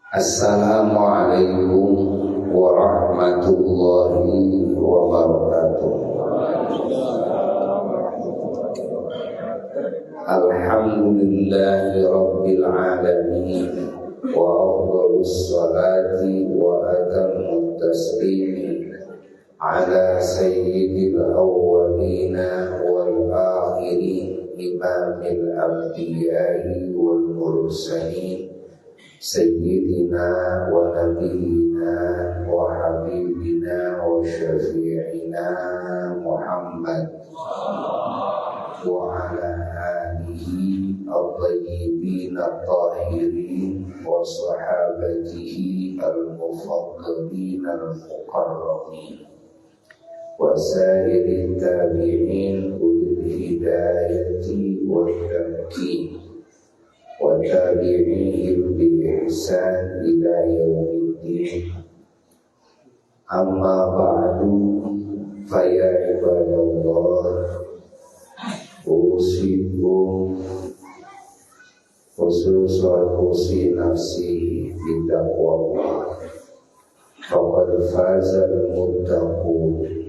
Assalamualaikum warahmatullahi wabarakatuh. Alhamdulillahi rabbil alamin, wa afdhalus salati wa atammut taslimi ala sayyidil awwalina wal akhirin, imamil anbiya'i wal mursalin, sayyidina wa nabiyina wa habibina wa syafi'ina Muhammad wa ala alihi at-tayyibin at-tahirin wa sahabatihi al-mufaddalin al-muqarrabin wa sa'irin tabi'in ulil hidayati wa tamkin wa tabi'ihim bi ihsan ila yaumiddin. Amma ba'du, fa ya ibadallah, usikum khususan usi nafsi bitaqwallah, faqad fazal muttaqun.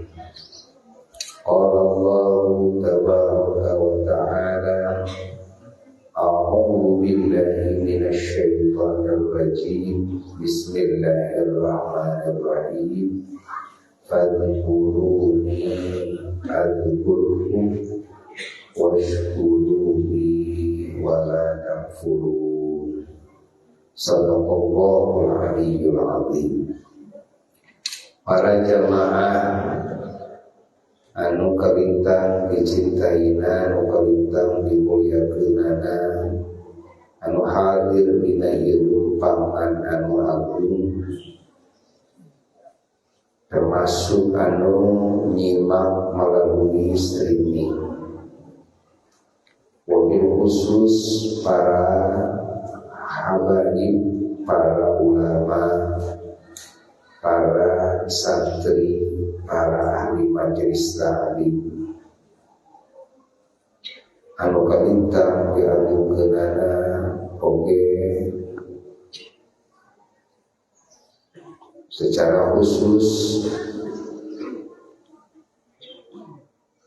Qala Allahu tabaraka wa ta'ala, a'udzu billahi minasy syaithanir rajim. Bismillahirrahmanirrahim. Fadhkuruni adzkurkum washkuruni wala takfurun. Shadaqallahul aliyyul azim. Para jamaah anu kalintang dicintaina, anu kalintang dimuliakeunana, anu hadir dina ieu paman anu agung, termasuk anu nyimak melalui streaming. Wabil khusus para habaib, para ulama, para santri, para ahli majelis ta'lim anu kalintang diadukeunana oge secara khusus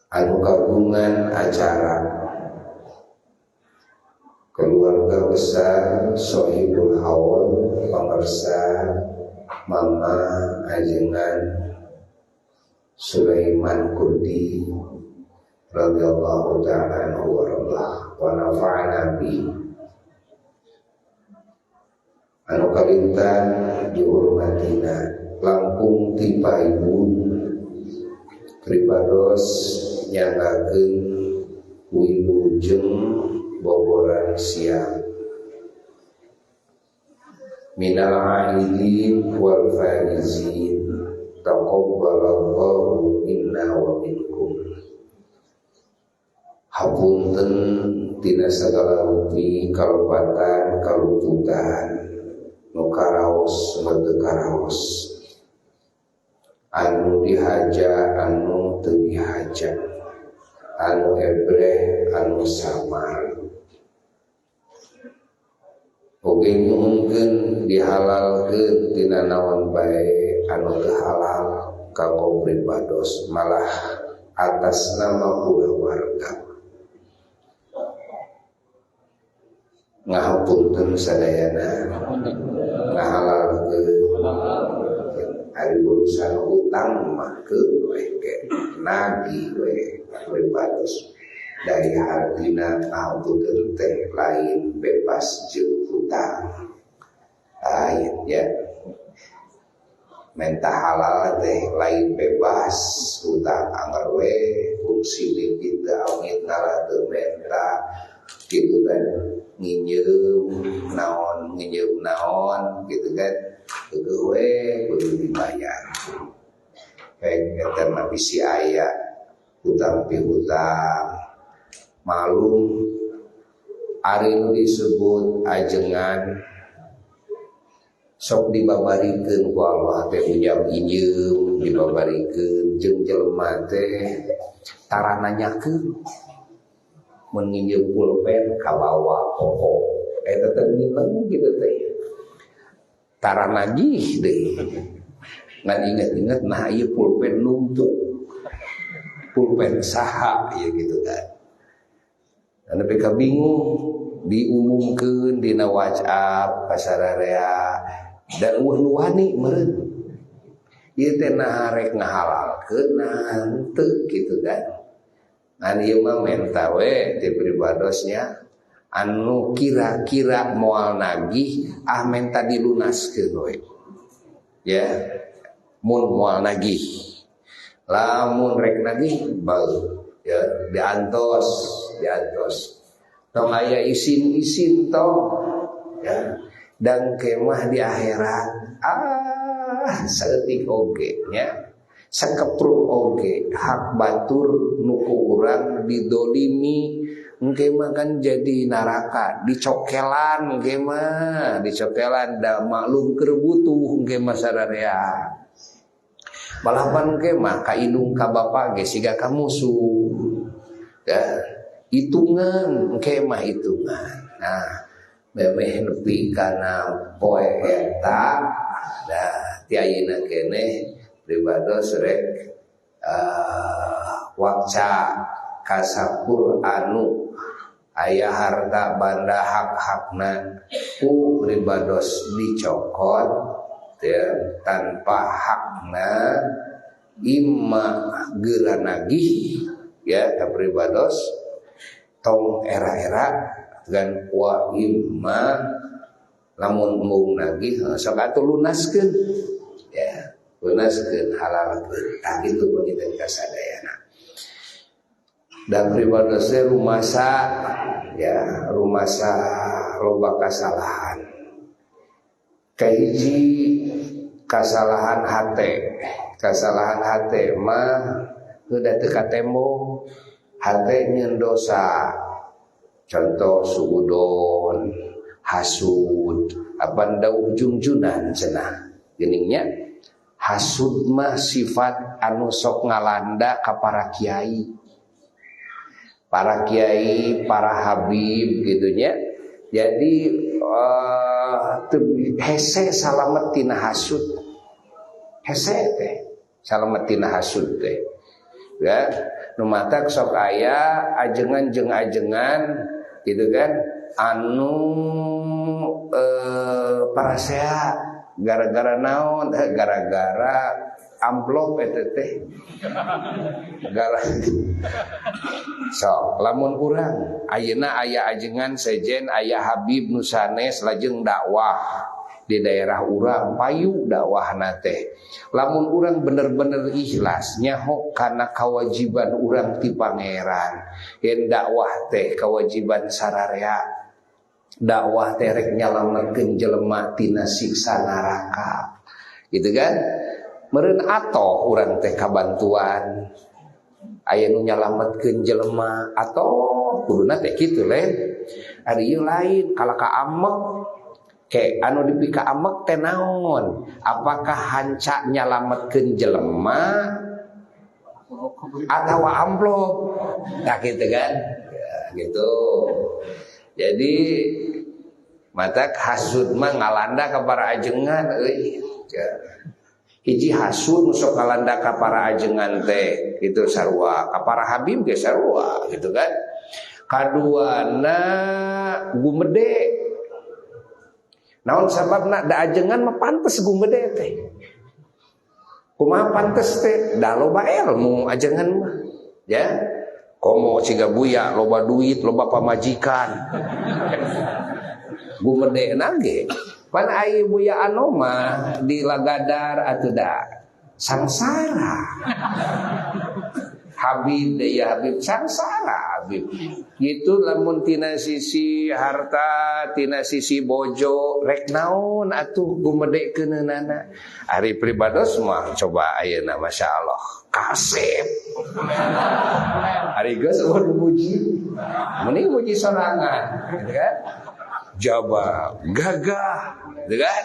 anu kagungan acara keluarga besar Sohibul Haul, pamirsa Mama ajengan Sulaiman Kurdi radhiyallahu ta'ala anhu wa nafa'ana bi. Anu kalintan dihormatina langkung tipayun pribados nyanggakeun wilujeng boboran siang minal aidin wal faizin, taqabbalallahu minna wa minkum. Hapunten tina sagala rupi kalopatan kalututan nu karaos teu karaos, anu dihaja anu teu dihaja, anu ebreh anu samar, oge nyuhungkeun dihalalkeun tina naon bae anu teu halal kanggo pribados, malah atas nama kulawarga. Ngahapunten sadayana ngahalalkeun ari urusan utang mah keun we nagih we pribados. Dari hartina ngahapunten teh lain bebas jeung utang. Lain ya. Menta halal teh lain bebas utang anggar we fungsi kita awit nala teu menta kitu kan nginjeum naon gitu kan teu we kudu dibayar. Kayak eta mah bisi aya utang piutang malum ari nu disebut ajengan sok dibabarikeun ku Allah teh unyam injeum dibabarikeun jeung jelema teh tara nanyakeun mun nginjeum pulpen ka bawa pokok eta teh mineng kitu teh tara nagih deh. Ngan ingat-ingat nah ieu pulpen numpuk. Pulpen saha ya gitu kan. Anu PK bingung diumumkeun dina WhatsApp ka sararea da eueuh wani meureun. Ieu teh nah rek ngahalalkeun nah henteu gitu kan. Ngan ieu mah menta we ti pribadosnya anu kira-kira moal nagih menta dilunaskeun we. Ya. Mun moal nagih. Lamun rek nagih bau ya diantos. Tong aya isin-isin tong ya. Dan kemah di akhirat saeutik oge nya. Sakepruk oge hak batur nuku urang didolimi engke mah kan jadi neraka dicokelan engke mah dicokelan da maklum keur butuh engke mah sararea balapan engke mah ka indung ka bapa ge siga ka musuh ya hitungan engke mah hitungan nah memeh nepi kana poe eta da ti ayeuna keneh pribados rek wakca kasapur anu aya harta banda hak-hakna ku pribados dicokot ya, tanpa hakna imma geura nagih ya ka pribados tong era-era dan wa imma lamun mung nagih sok atuh lunaskeun ya lunaskeun halalkeun tah kitu pangiten kasadayana. Dan pribadosnya rumasa ya rumasa loba kasalahan kahiji kasalahan hate mah udah teu katembong hate nyeun dosa contoh suudon hasud apa dauh junjunan cenah geuningnya hasud mah sifat anu sok ngalanda ka para kiai, para habib gitunya. Jadi hese salamet tina hasud. Hese teh salamet tina hasud teh. Ya, nu matak sok aya ajengan jeung ajengan gitu kan anu parasea gara-gara naon gara-gara amplop eta teh gara so lamun urang ayeuna aya ajengan sejen aya habib nu sanes lajeng dakwah di daerah urang payu dakwahna teh lamun urang bener-bener ikhlas nyaho kana kewajiban urang ti pangeran yen dakwah teh kewajiban sararea dakwah teh rek nyalametkeun jelema tina siksa neraka gitu kan meureun atoh urang teh kabantuan aya nu nyalametkeun jelema atoh kuduna teh kitu le ari ieu lain kala ka amek ke anu dipika amek teh naon apakah hanca nyalametkeun jelema atawa amplop nah gitu kan ya, gitu jadi matak hasud mah ngalanda ka para ajengan euy ya. Hiji hasud nu sok ngalanda ka para ajengan teh itu sarua ka para habib ge sarua gitu kan kaduana gumede naon sababna da ajengan mah pantes gumede teh kumaha pantes teh da loba ilmu ajengan mah ya komo ciga buya loba duit loba pamajikan gumede nage pan ai buya anu mah di lagadar atuh da sangsara habib deh ya habib sangsara habib gitu lamun tina sisi harta tina sisi bojo rek naon atuh gumedekeunana ari pribados mah coba ayeuna masyaallah kasep ari geus ulun muji mending muji sorangan gitu kan jaba gagah gitu kan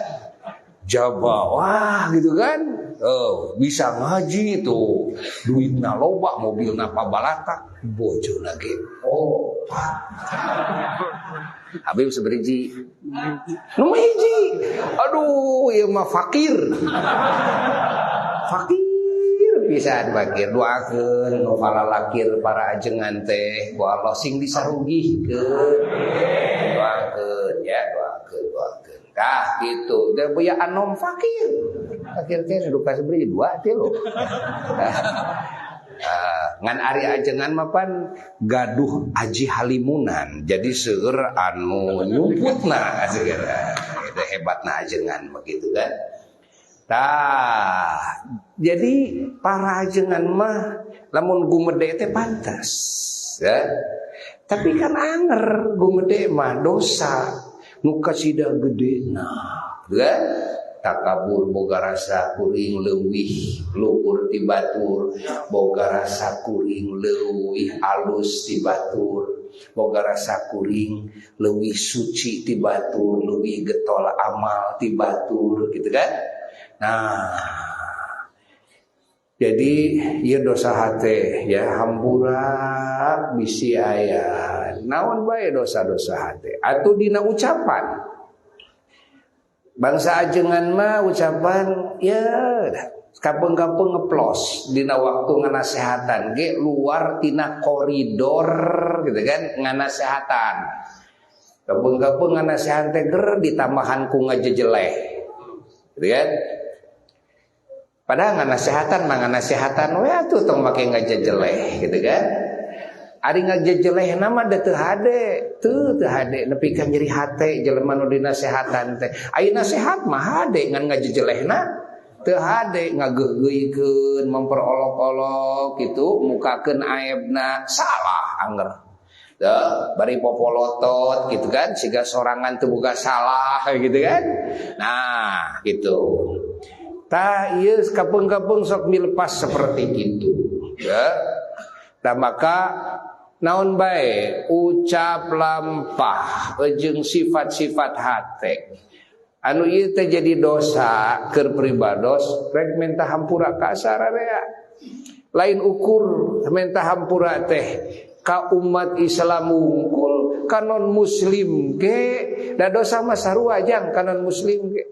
jaba wah gitu kan bisa ngaji tuh, duitna loba, mobilna pabalata, bojona ge Habib seberiji nu hiji, aduh ieu mah fakir pisan fakir. Doakeun nu palalakir para ajengan teh ku Allah sing disarugihkeun, doakeun ya, doakeun tah kitu. Da punya anom fakir teh duka seberiji 2 teh lo. Ngan ari ajengan mah pan gaduh aji halimunan, jadi seueur anu nyumputna segala. Itu hebatna ajengan begitu kan. Tah, jadi para ajengan mah lamun gumede teh pantas, ya. Tapi kan anger gumede mah dosa nu kasida gedena, ya. Takabur boga rasa kuring leuwih luhur ti batur, boga rasa kuring leuwih alus ti batur, boga rasa kuring leuwih suci ti batur, leuwih getol amal ti batur gitu kan. Nah, jadi ieu dosa hate ya hampura bisi aya naon bae dosa-dosa hate atuh dina ucapan. Bangsa ajengan mah ucapan ya kapeung-kapeung ngeplos dina waktu nganasehatan ge luar tina koridor gitu kan nganasehatan. Kapeung-kapeung nganasehatan teh ger ditambahan ku ngajejeleh. Gitu kan? Padahal nganasehatan mah nganasehatan we atuh tong make ngajejeleh gitu kan. Ari ngajejelehna mah da teu hade, teu hade nepi ka nyeri hate jelema nu dinasehatan teh. Ayeuna sehat mah hade ngan ngajejelehna teu hade, ngageugeuikeun, memperolok-olok gitu, mukakeun aibna salah anger. Bari popolotot gitu kan, siga sorangan teu boga salah gitu kan. Nah, gitu. Tah ieu kapeung-kapeung sok milepas seperti itu, ya. Tah maka naon bae ucap lampah jeung sifat-sifat hate anu ieu teh jadi dosa keur pribados rek menta hampura ka sararea. Lain ukur menta hampura teh ka umat Islam wungkul ka non muslim ge da dosa mah sarua jang ka non muslim ge.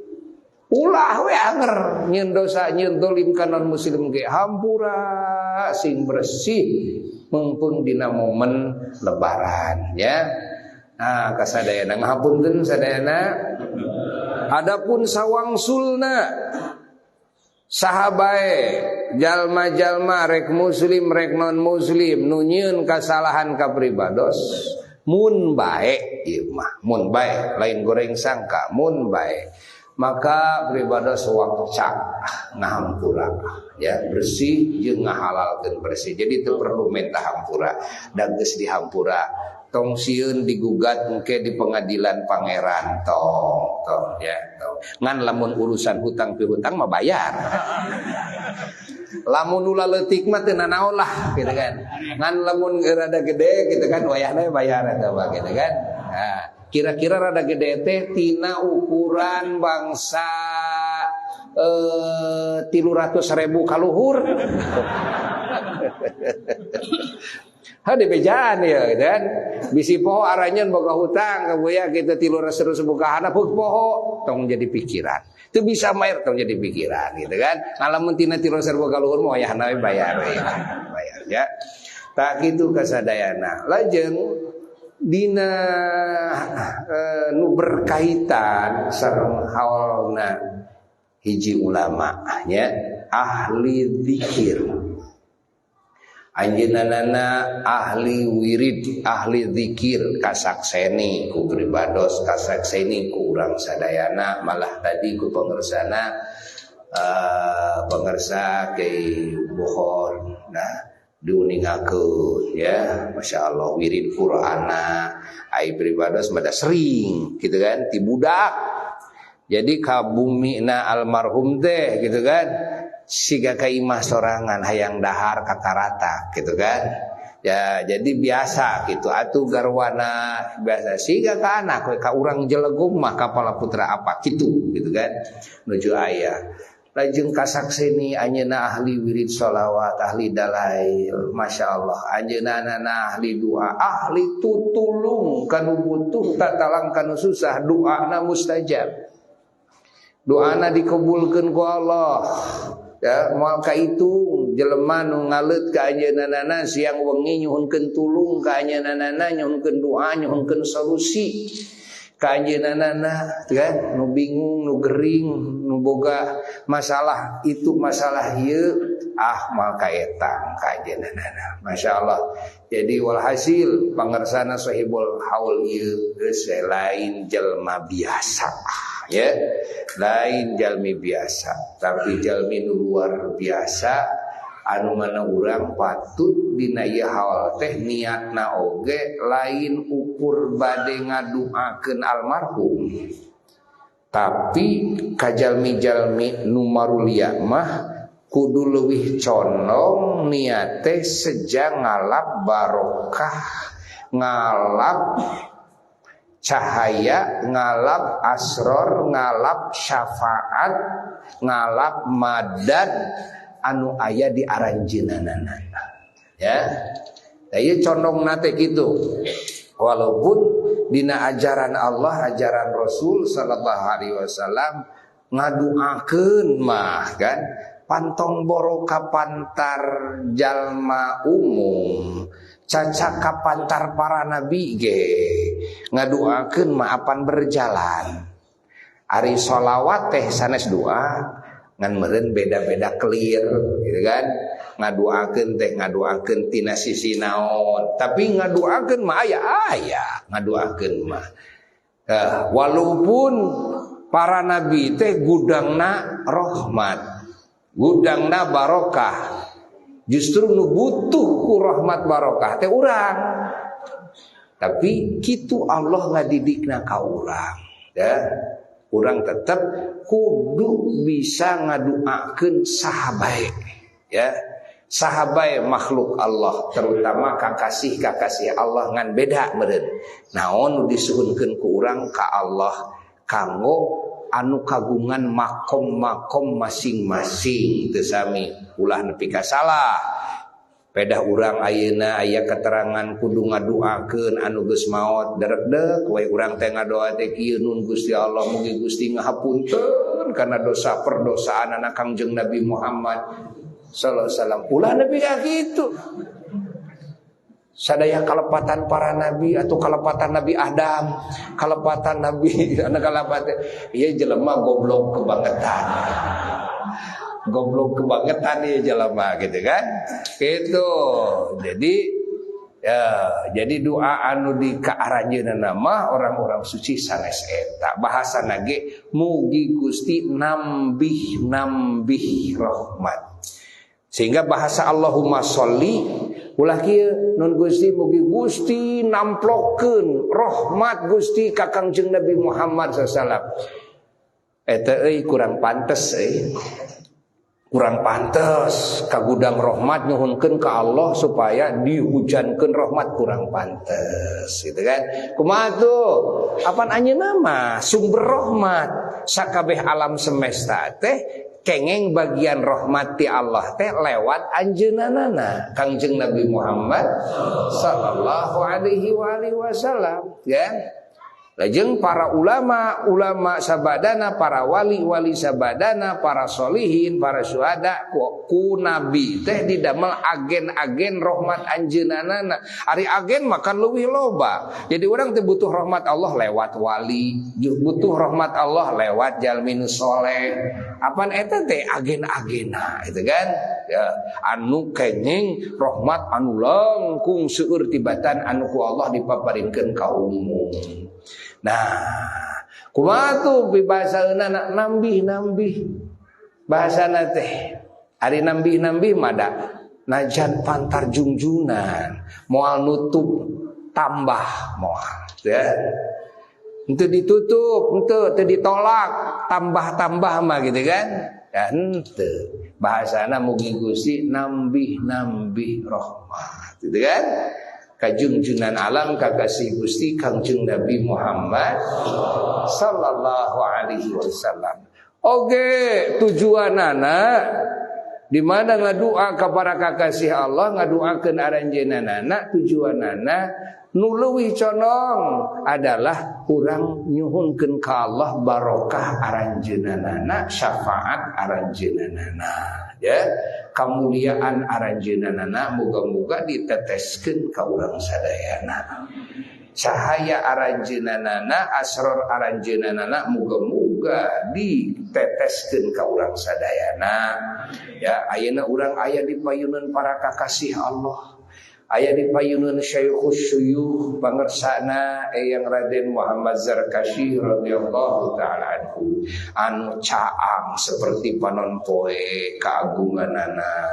Ulah we anger nyeun dosa nyeun dolim ka non muslim ge hampura sing bersih mumpung dina momen lebaran ya. Nah kasadayana ngahapunten sadayana. Adapun sawangsulna sahabae jalma-jalma rek muslim rek non muslim nu nyieun kasalahan ka pribados mun bae ieu mah mun bae lain goreng sangka mun bae maka pribados wakca ngahampura ya bersih jeung ngahalalkeun bersih. Jadi teu perlu menta hampura da geus dihampura tong sieun digugat engke di pengadilan pangeran tong ya tong. Ngan lamun urusan hutang pihutang mah bayar. Lamun ulah leutik mah teu nanaon lah gitu kan. Ngan lamun rada gede gitu kan wayahna bayar eta mah gitu kan. Nah, kira-kira rada gede teh tina ukuran bangsa 300.000 kaluhur. Hade bejaan ya dan bisi poho aranyeun boga hutang kabuya kitu 300.000 bukahanna poho tong jadi pikiran. Teu bisa maer tong jadi pikiran gitu kan. Ngalamun tina 300.000 kaluhur mah wayahna we bayar ya. Tak kitu kasadayana. Lajeng dina nu berkaitan sareng haulna hiji ulama nya ahli zikir anjeunna ahli wirid ahli zikir kasakseni ku pribados kasakseni ku urang sadayana malah tadi ku pangersana pangersa ke Bohor nah diuningakeun ya Masya Allah wirid Qur'ana ai pribados mada sering gitu kan ti budak jadi kabumina almarhum teh gitu kan siga ka imah sorangan hayang dahar kakarata gitu kan ya jadi biasa gitu atuh garwana biasa siga ka anak ka urang jelegum mah kapala putra apa gitu kan nuju aya lajeng kasakseni anjeunna ahli wirid sholawat, ahli dalail, masya Allah, anjeunna ahli doa, ahli tutulung kanu butuh tatalang kanu susah, doana mustajab, doana dikabulkeun ku Allah. Ya, maka itu jelema nu ngaleut ka anjeunna siang wengi nyuhunkeun tulung ka anjeunna, nyuhunkeun doa, nyuhunkeun solusi ka anjeunna, kan nu bingung, nu gering, nu boga masalah itu masalah ieu, maka eta ka anjeunna. Masyaallah. Jadi walhasil pangersana sahibul haul ieu geus lain jelema biasa. Ya, lain jalmi biasa, tapi jalmi nu luar biasa anu mana urang patut dina ieu haul teh niatna oge lain ukur bade ngaduakeun almarhum, tapi kajalmi-jalmi nu marulia mah kudu leuwih condong niate seja ngalap barokah, ngalap cahaya, ngalap asror, ngalap syafaat, ngalap madad anu aya di aranjeunana. Ya. Da ieu condong nate kitu. Walaupun dina ajaran Allah, ajaran Rasul sallallahu alaihi wasallam ngaduakeun mah kan pantong boroka pantar jalma umum, caca kapantar para nabi ge ngaduakeun maapan berjalan. Ari sholawat teh sanes doa ngan meureun beda-beda clear gitu kan. Ngaduakeun tina sisi naon, tapi ngaduakeun mah aya ngaduakeun mah. Walaupun para nabi teh gudangna rahmat, gudangna barokah, justru nu butuh ku rahmat barokah teh urang. Tapi kitu Allah ngadidikna ka urang, ya. Urang tetep kudu bisa ngaduakeun sahabae, ya. Sahabae makhluk Allah, terutama kakasih Allah ngan beda meureun. Naon nu disuhunkeun ku urang ka Allah kanggo anu kagungan makom-makom masing-masing teu sami ulah nepi ka salah. Pedah urang ayeuna aya keterangan kudu ngaduakeun anu geus maot derek-dek we urang teh ngadoa teh kieu nun Gusti Allah mugi Gusti ngahapunten kana dosa perdosaan anak Kangjeng Nabi Muhammad sallallahu alaihi wasallam. Ulah nepi ka kitu. Sadaya kalepatan para nabi atau kalepatan Nabi Adam, kalepatan Nabi anak kalepatan ieu jelema goblok kebangetan. Goblok kebangetan ieu jelema gitu kan. Gitu. Jadi doa anu di kaaranjeunna mah orang-orang suci sanes eta. Bahasana ge mugi Gusti nambih rahmat. Sehingga bahasa Allahumma sholli ulah kieu nun Gusti mugi Gusti namplokeun rahmat Gusti ka Kangjeng Nabi Muhammad sallallahu alaihi wasallam. Eta euy kurang pantes kurang pantes ka gudang rahmat nyuhunkeun ka Allah supaya dihujankeun rahmat kurang pantes gitu kan. Kumaha tuh? Apaan anjeunna mah sumber rahmat sakabeh alam semesta teh kengeng bagian rahmat ti Allah teh lewat anjeunana Kangjeng Nabi Muhammad sallallahu alaihi wasallam ya. Lajeng para ulama sabadana, para wali sabadana, para solihin, para syuhada ku nabi teh didamel agen-agen rahmat anjeunana. Ari agen makan leuwih loba. Jadi orang teh butuh rahmat Allah lewat wali, butuh rahmat Allah lewat jalmi nu soleh. Apaan eta teh agen-agena itu kan? Ya, anu kenging rahmat anu langkung seueur tibatan anu ku Allah dipaparinkeun ka umum. Nah, kumaha tuh bibasaeuna nambih bahasana teh ari nambih mada najan pantar jungjunan moal nutup tambah moal ya. Henteu ditutup, henteu ditolak, tambah mah gitu kan? Ya henteu. Bahasana mugi Gusti nambih rahmat gitu kan? Kajungjunan alam kakasih Gusti Kangjeng Nabi Muhammad sallallahu alaihi wasallam. Oke, tujuanana di mana ngadua ka para kakasih Allah, ngaduakeun aranjeunana, tujuanana nu leuwih condong adalah urang nyuhunkeun ka Allah barokah aranjeunana, syafaat aranjeunana, ya, kamuliaan aranjeunana muga-muga diteteskeun ka urang sadayana. Cahaya aranjeunana, asror aranjeunana muga-muga diteteskeun ka urang sadayana. Ya, ayeuna urang aya di payunan para kakasih Allah. Aya di payunan Syekhus Syuyukh pangersana Eyang Raden Muhammad Zarkashi radhiyallahu taala anhu, anu caang seperti panonpoe kaagunganana,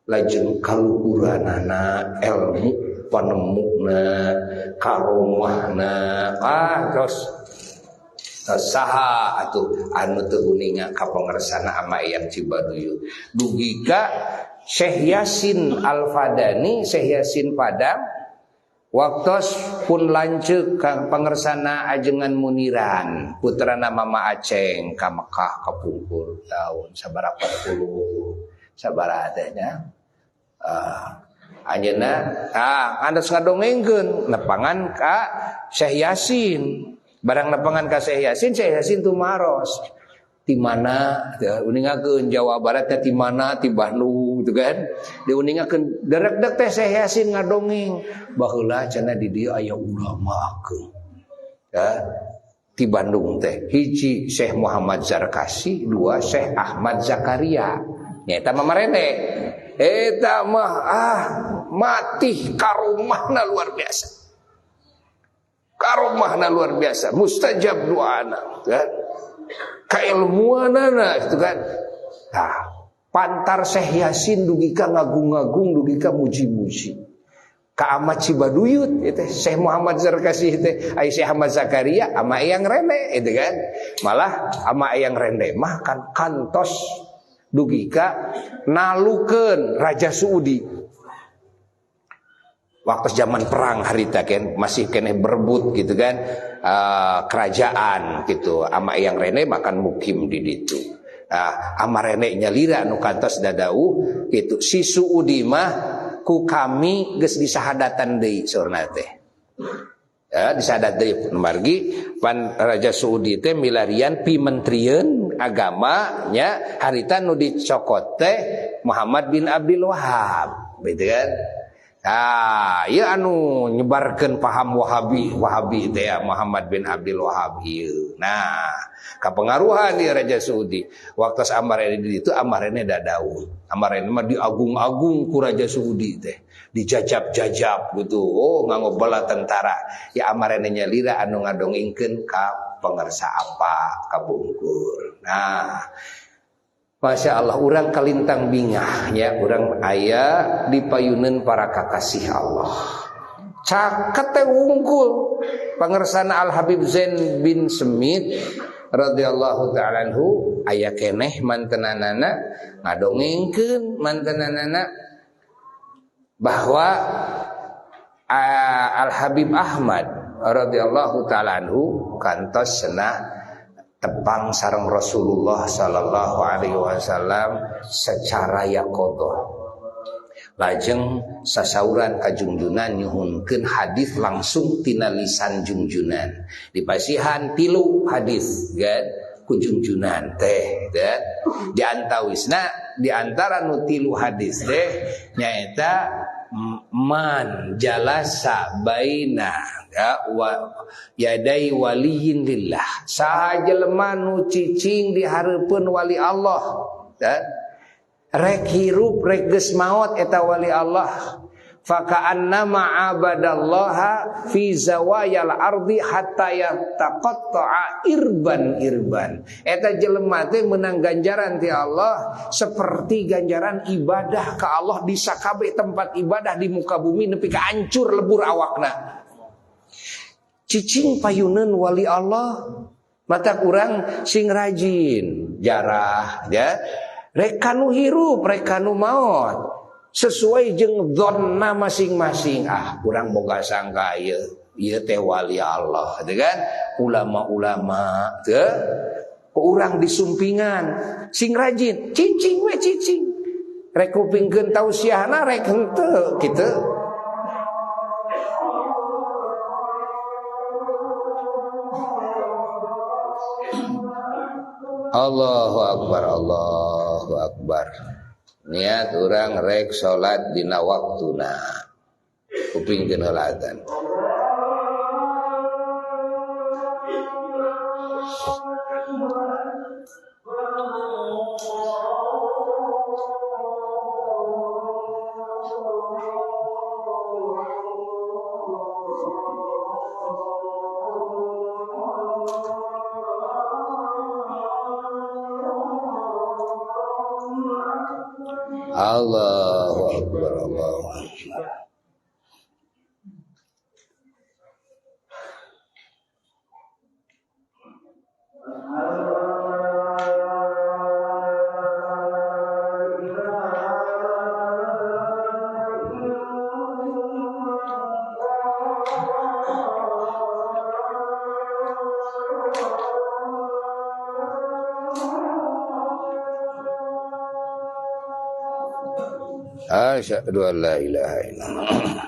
lajeng kaluhuranana, ilmu panemuna, karomahna, terus saha atuh anu teu uninga ka pangersana ama Eyang Cibaduyut. Dugi ka Syekh Yasin Al-Fadani, Syekh Yasin Padang, waktos pun lanceuk ka pangersana ajengan Muniran, putrana Mama Aceng ka Mekah kapungkur tahun sabaraha 40 sabaraha teh nya. Anjeunna andos ngadongengkeun nepangan ka Syekh Yasin. Barang nepangan ka Syekh Yasin tu maros. Di mana uningakeun Jawa Baratnya di mana ti Bandung gitu kan. Diuningakeun derek-dek teh Syekh Yasin ngadongeng baheula cenah di dieu aya ulama akeun. Ya, di Bandung teh hiji Syekh Muhammad Zarkashi, dua Syekh Ahmad Zakaria. Nyaeta mah marene. Eta mah mati karomahna luar biasa. Karomahna luar biasa, mustajab doana kan. Kailmuanana itu kan. Nah, pantar Syekh Yasin dugi ka ngagung-ngagung, dugi ka muji-muji. Ka Ahmad Cibaduyut itu Syekh Muhammad Zarkashi itu ai Syekh Ahmad Zakaria ama Eyang Rene itu kan. Malah ama Eyang Rene mah kan kantos dugi ka nalukeun Raja Saudi. Waktu zaman perang harita kan masih kene berebut gitu kan, kerajaan gitu. Ama Eyang Rene makan mukim di ditu. Ama Rene nyalira anu kantos dadau gitu. Si Saudi mah ku kami geus disahadatan deui saurna teh. Ya, disahadat deui margi pan Raja Saudi teh milarian pimentrieun agama nya harita nu dicokot teh Muhammad bin Abdul Wahhab, gitu kan. Ieu anu nyebarkeun paham Wahabi teh ya Muhammad bin Abdul Wahhab ieu. Nah, kapengaruhan di Raja Saudi. Waktu Amarene di ditu Amarene dadau. Amarene mah diagung-agung ku Raja Saudi teh. Dijajab-jajab gitu. Oh, nganggo bala tentara. Ya Amarene nyalira anu ngadongengkeun ka pangersa apa kabungkur. Nah, Masya Allah, urang kalintang bingah ya, urang aya di payunan para kakasih Allah. Caket teh wungkul pangersana Al Habib Zain bin Semit radhiyallahu taala anhu aya keneh mantenanana ngadongengkeun mantenanana bahwa Al Habib Ahmad radhiyallahu taala anhu kantos cenah tepang sareng Rasulullah sallallahu alaihi wasallam secara yaqadhah. Lajeng sasauran ka junjunan nyuhunkeun hadis langsung tina lisan junjunan. Dipasihan 3 hadis kan ku junjunan teh kan. Di antawisna di antara nu 3 hadis teh nyaeta man jalasa baina yadai waliyin lillah, saha jelema nu cicing di hareupeun wali Allah dan rek hirup rek geus maot eta wali Allah, faka'annama abadallaha fi zawayal ardi hatta yataqatta'a irban. Eta jelema teh meunang ganjaran ti Allah seperti ganjaran ibadah ka Allah di sakabeh tempat ibadah di muka bumi nepi ka hancur lebur awakna. Cicing payuneun wali Allah mata kurang sing rajin jarah ya, rek kanu hirup rek kanu maot sesuai jeung dzonna masing-masing. Urang boga sangka ieu teh wali Allah, gitu kan? Ulama-ulama teh Urang disumpingan sing rajin cicing we cicing rek kupingkeun tausiahna rek henteu kitu. Allahu akbar, Allahu akbar. Niat urang rek salat dina waktuna kupingkeun heula adzan. Allahu akbar, Allahu akbar. Asyhadu an la ilaha illallah.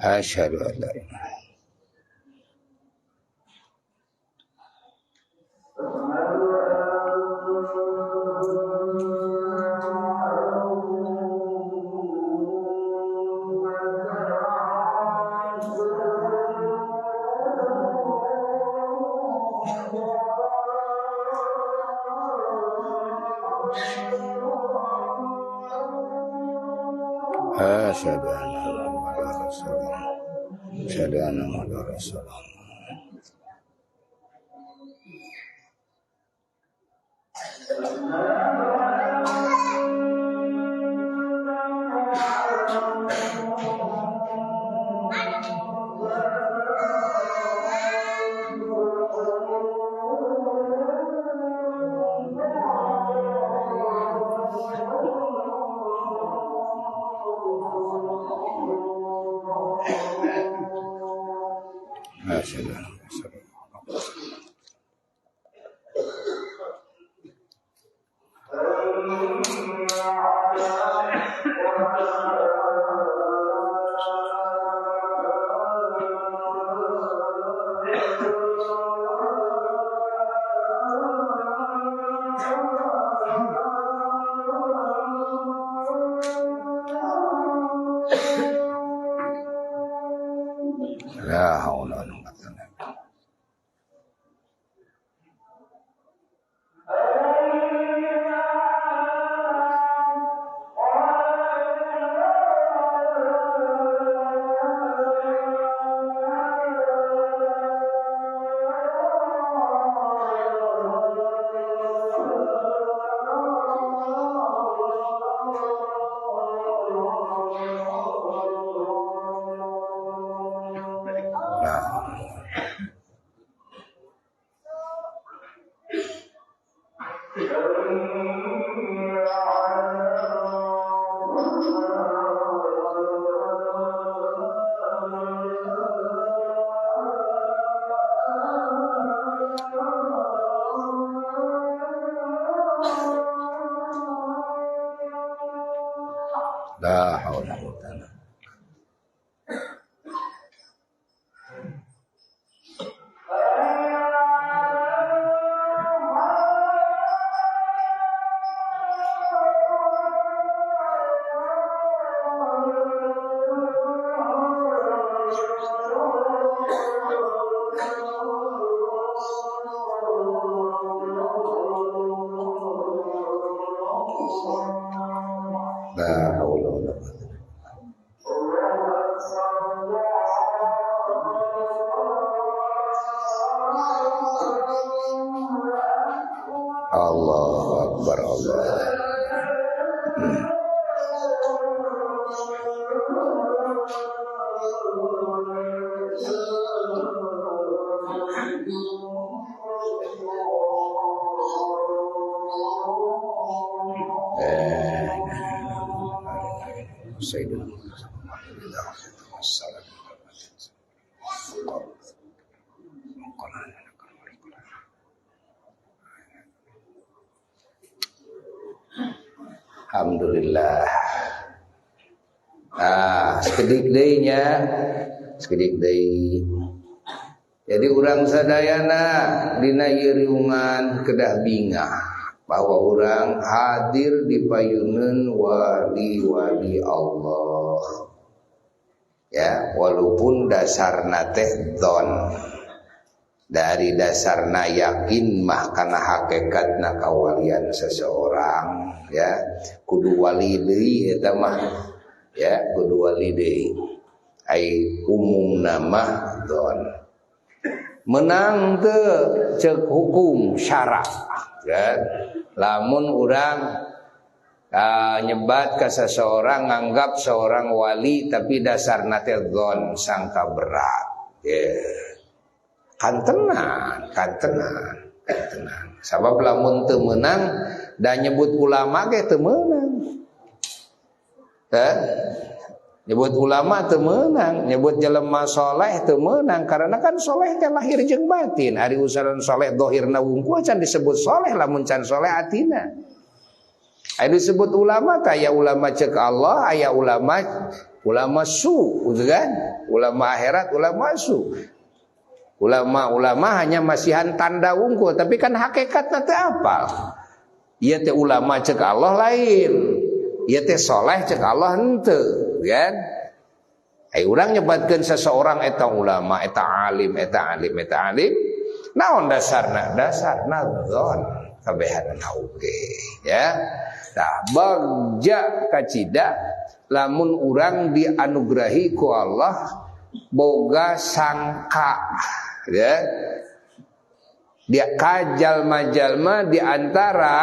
Asyhadu an la ilaha illallah. Asyhadu anna Muhammadar Rasulullah. Asyhadu anna Muhammadar Rasulullah. Asyhadu anna Muhammadar La haula wala quwwata illa billah. La haula wala quwwata illa billah. La haula wala quwwata illa billah. Alhamdulillah. Sekedik deui. Jadi urang sadayana dina ieu riungan kedah bingah bahwa urang hadir di payuneun wali-wali Allah. Ya, walaupun dasarna teh dzon. Dari dasarna yakin mah kana hakikatna kawalian seseorang, ya. Kudu wali deui eta mah. Ya, kudu wali deui. Ai umumna mah dzon. Menang teu ceuk hukum syara, kan? Lamun urang nyebat ka seseorang nganggap seorang wali tapi dasarna teh dzon sangka berat. Kan tenang. Sabab lamun teu meunang da nyebut ulama ge teu meunang. Nyebut ulama teu meunang, nyebut jelema saleh teu meunang karena kan saleh teh lahir jeung batin. Ari usaran saleh zahirna wungkul can disebut saleh lamun can saleh atina. Aya disebut ulama teh aya ulama ceuk Allah, aya ulama su, kan? Ulama akhirat, ulama su. Ulama hanya masihan tanda wungkul, tapi kan hakikatna teu apal. Ieu teh ulama ceuk Allah lain. Ieu teh saleh ceuk Allah henteu. Kan? Urang nyebatkeun seseorang eta ulama, eta alim. Naon dasarna? Dasarna dzon kabehanna oge, ya. Tah bagja kacida lamun urang dianugerahi ku Allah boga sangka, ya. Dia jalma-jalma di antara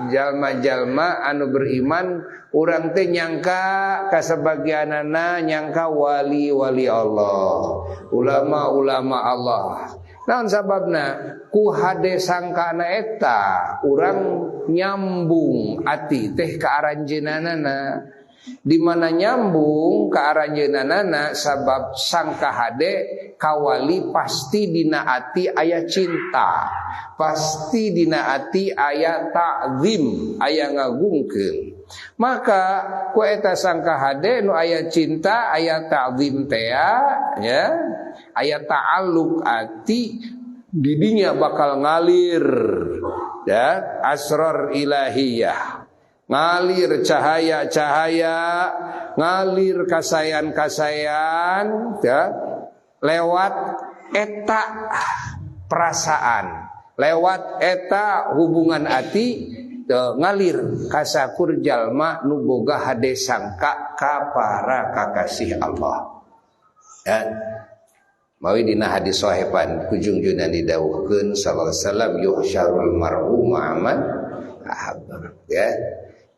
jalma-jalma anu beriman urang teh nyangka kasebagianana nyangka wali-wali Allah, ulama-ulama Allah. Naon sababna? Ku hade sangkana eta urang nyambung ati teh ka aranjeunana. Di mana nyambung ke aranjeunana sabab sangka hade kawali pasti dina ati aya cinta, pasti dina ati aya ta'zim, aya ngagungkeun. Maka ku eta sangka hade nu aya cinta, aya ta'zim teh ya, aya ta'alluq ati didinya bakal ngalir ya asrar ilahiyah. Ngalir cahaya-cahaya, ngalir kasayan-kasayan, ya, lewat eta perasaan, lewat eta hubungan ati, ngalir kasakur jalma nu boga hade sangka ka para kakasih Allah. Ya. Mawi dina hadis sahihan kujungjunan didawuhkeun sallallahu alaihi wasallam yuhsyarul mar'u ma'aman ahabba, ya.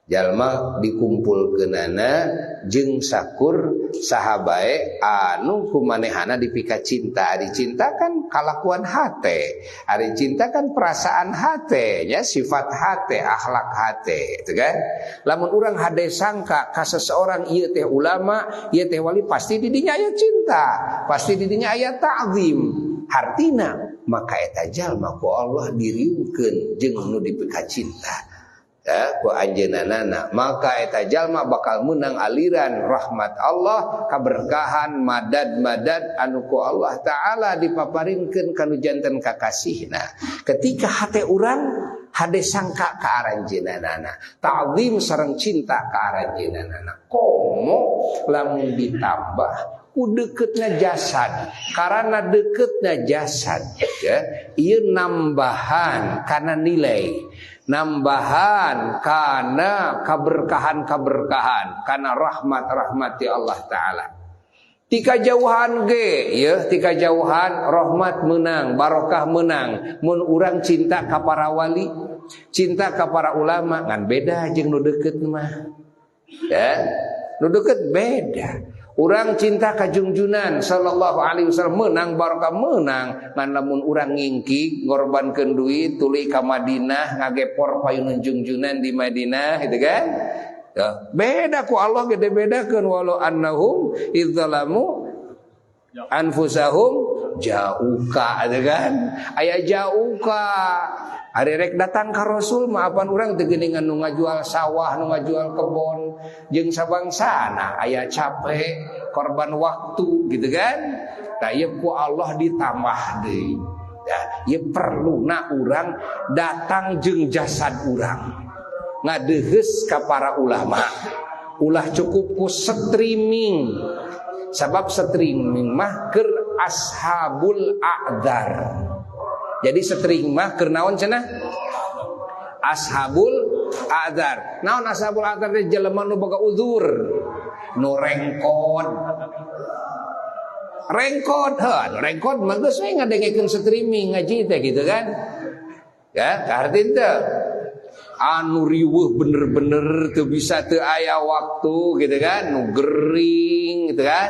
Jalma dikumpulkeunana jeung sakur sahabae anu kumanehana dipika cinta. Ari cinta kan kalakuan hate, ari cinta kan perasaan hate, ya, sifat hate, akhlak hate, gitu kan. Lamun urang hade sangka ka seseorang ieu teh ulama, ieu teh wali, pasti didinya aya cinta, pasti didinya aya ta'zim. Hartina maka eta jalma ku Allah diriungkeun jeung nu dipika cinta. Ya, ku anjeunana maka eta jalma bakal menang aliran rahmat Allah, kaberkahan, madad-madad anu ku Allah taala dipaparingkeun kanu janten kakasihna. Ketika hate urang hade sangka ka aranjeunana, ta'zim sareng cinta ka aranjeunana, komo lamun ditambah ku deketna jasad, karena deketna jasad, ya, ieu nambahan kana nilai, nambahan karena keberkahan-keberkahan, karena rahmat-rahmati Allah Ta'ala. Tika jauhan ge, ya, tika jauhan rahmat menang, barokah menang. Mun urang cinta ka para wali, cinta ka para ulama, ngan beda jeung nu deukeut mah. Ya, nu deukeut beda. Urang cinta ka junjunan sallallahu alaihi wasallam menang barokah menang, ngan lamun urang ngingki ngorbankeun duit tuluy ka Madinah ngagepor payunan junjunan di Madinah, gitu kan. Ya, beda ku Allah gede bedakeun walau annahum idzalamu anfusahum jauka kan aya jauka ari rek datang ka Rasul maapan urang teu geuningan nu ngajual sawah nu ngajual kebon jeung sabangsana aya capek korban waktu gitu kan tah ieu ku Allah ditambah deui ya ieu perluna urang datang jeung jasad urang ngadeheus ka para ulama ulah cukup ku streaming sabab streaming mah keur ashabul a'dzar. Jadi streaming mah keur naon cenah? Ashabul a'dzar. Naon ashabul a'dzar teh jelema nu boga uzur, nu rengkot. Rengkot mah geus we ngadengekeun streaming ngaji teh gitu kan. Ya, kartin teh anu riweuh bener-bener teu bisa teu aya waktu gitu kan nu gering gitu kan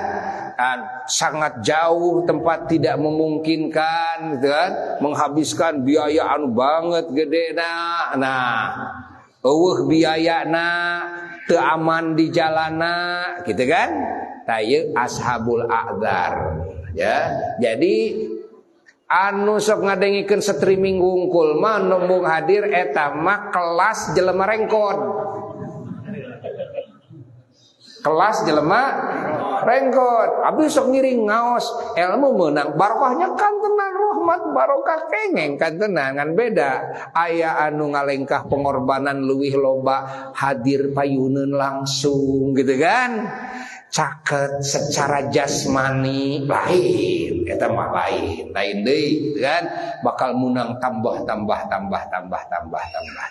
sangat jauh tempat tidak memungkinkan gitu kan menghabiskan biaya anu banget gedena nah eueuh biayana teu aman di jalana gitu kan tah ieu ashabul a'dzar ya jadi anu sok ngadengikeun streaming wungkul mah nembung hadir eta mah kelas jelema rengkot. Kelas jelema rengkot. Abdi sok ngiring ngaos ilmu meunang barokahnya kantenan rahmat barokah kengeng kantenan ngan beda. Aya anu ngalengkah pengorbanan leuwih loba hadir payuneun langsung gitu kan. Caket secara jasmani lain eta mah lain deui kan bakal munang tambah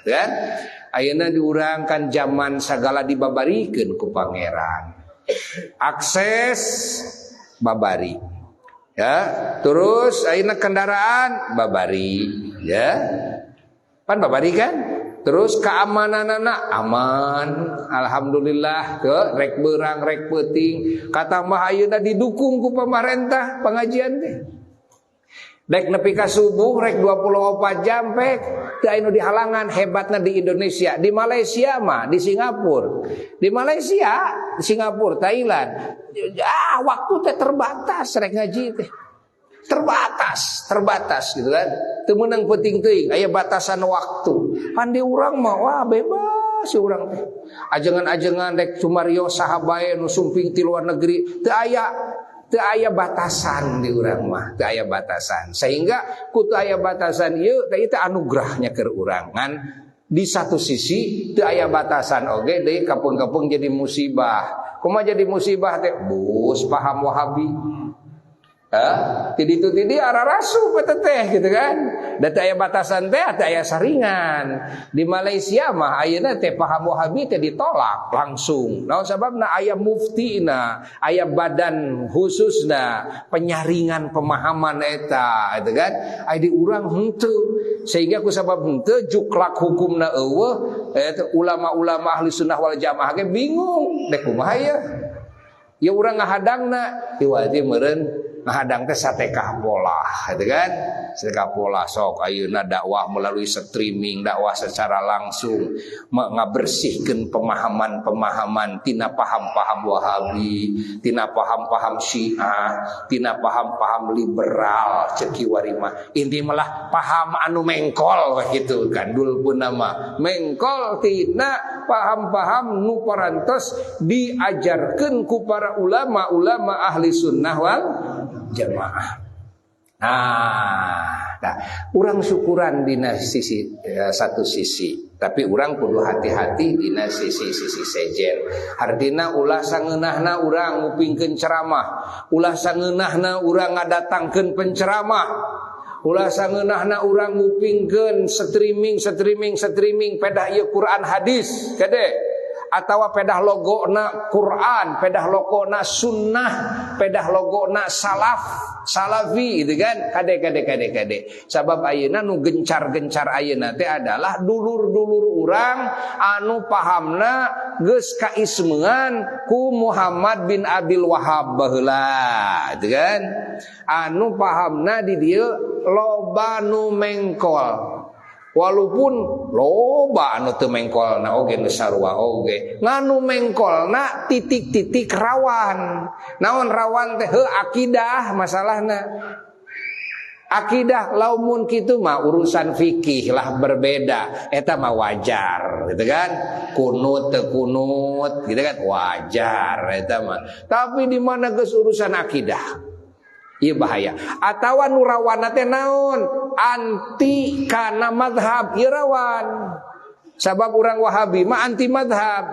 kan ayeuna diurang kan zaman sagala dibabarikeun ku pangeran akses babari ya terus ayeuna kendaraan babari ya pan babari kan terus keamananana aman alhamdulillah ke rek beurang rek peuting kata mah ayeuna didukung ku pamarentah pengajian teh dek nepi ka subuh rek 24 jam pek teu anu dihalangan hebatna di Indonesia di Malaysia mah di Singapura di Malaysia di Singapura Thailand waktu teh terbatas rek ngaji teh terbatas gitu kan teu meunang penting teuing aya batasan waktu pan di urang mah wah bebas si urang teh ajengan-ajengan rek sumario saha bae nu sumping ti luar negeri teu aya batasan di urang mah teu aya batasan sehingga ku teu aya batasan ieu teh itu anugerahnya keur urang ngan di satu sisi teu aya batasan oge deui kapeung-kapeung jadi musibah kumaha jadi musibah teh bus paham wahabi tidi arah rasu teh gitu kan da teu aya batasan teh teu aya saringan di Malaysia mah ayeuna teh paham wahabi teh ditolak langsung naon sababna aya muftina aya badan khususna penyaringan pemahaman eta gitu kan aya di urang henteu sehingga ku sabab henteu juklak hukumna eueuh eta ulama-ulama ahli sunnah wal jamaah ge bingung dek kumaha ya urang ngahadangna iwati meureun ngahadang teh satekah pola gitu kan satekah pola sok ayeuna dakwah melalui streaming dakwah secara langsung ngabersihkeun pemahaman-pemahaman tina paham-paham Wahabi tina paham-paham Syiah tina paham-paham liberal ceuk kiwari mah inti malah paham anu mengkol gitu kan dulpun nama mengkol tina paham-paham nu parantos diajarkeun ku para ulama-ulama ahli sunnah wal jamaah. Urang syukuran dina sisi satu sisi, tapi urang kudu hati-hati dina sisi-sisi sejen. Hardina ulah sangeunahna urang ngupingkeun ceramah, ulah sangeunahna urang ngadatangkeun penceramah, ulah sangeunahna urang ngupingkeun streaming pedah ieu Quran hadis kade. Atawa pedah logona Quran, pedah logona sunnah, pedah logona salafi gitu kan. Kade. Sabab ayeuna nu gencar-gencar ayeuna teh adalah dulur-dulur urang anu pahamna geus kaismeun ku Muhammad bin Abil Wahhab baheula gitu kan. Anu pahamna di dieu loba nu mengkol. Walaupun loba anu teu mengkolna oge geus sarua oge. Nganu mengkolna titik-titik rawan. Naon rawan teh? Akidah masalahna. Akidah laumun kitu mah urusan fikih lah berbeda. Eta mah wajar, gitu kan? Kunut teu kunut, gitu kan? Wajar eta mah. Tapi di mana geus urusan akidah? Ieu bahaya. Atawa nu rawanna teh naon? Anti kana madhab, ieu rawan. Sabab urang Wahabi mah anti madhab.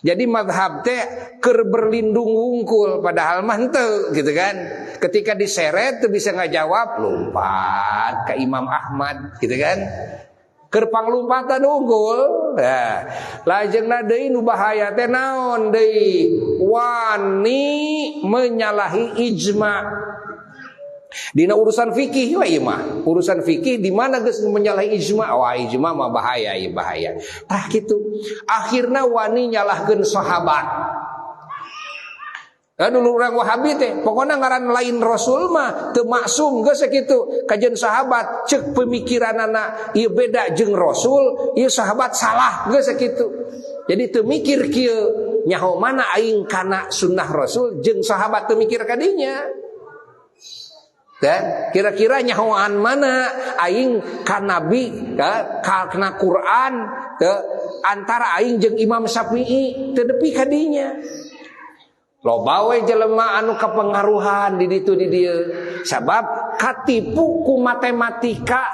Jadi madhab teh keur berlindung wungkul, padahal mah henteu, gitu kan? Ketika diseret tuh bisa ngajawab, lompat ke Imam Ahmad, gitu kan? Keur panglumpatan unggul. Nah, lajengnna deui nu bahaya teh naon deui? Wani menyalahi ijma. Dina urusan fikih we ieu mah. Urusan fikih di mana geus menyalahi ijma? Wah, ijma mah bahaya, ieu bahaya. Tah kitu. Akhirna wani nyalahkeun sahabat. Dulu orang Wahabi teh pokoknya ngaran lain Rasul mah teu maksum geus sakitu. Kajian sahabat cek pemikiranana ieu beda jeung Rasul, ieu sahabat salah geus sakitu. Jadi teu mikir kieu nyaho mana aing kana sunnah Rasul jeung sahabat teu mikir kadinya. Dan kira-kira nyahoan mana aing ka Nabi, kana Quran, antara aing jeung Imam Syafi'i teu nepi ka dinya. Loba we jelema anu kapengaruhan di ditu di dieu. Sabab katipu ku matematika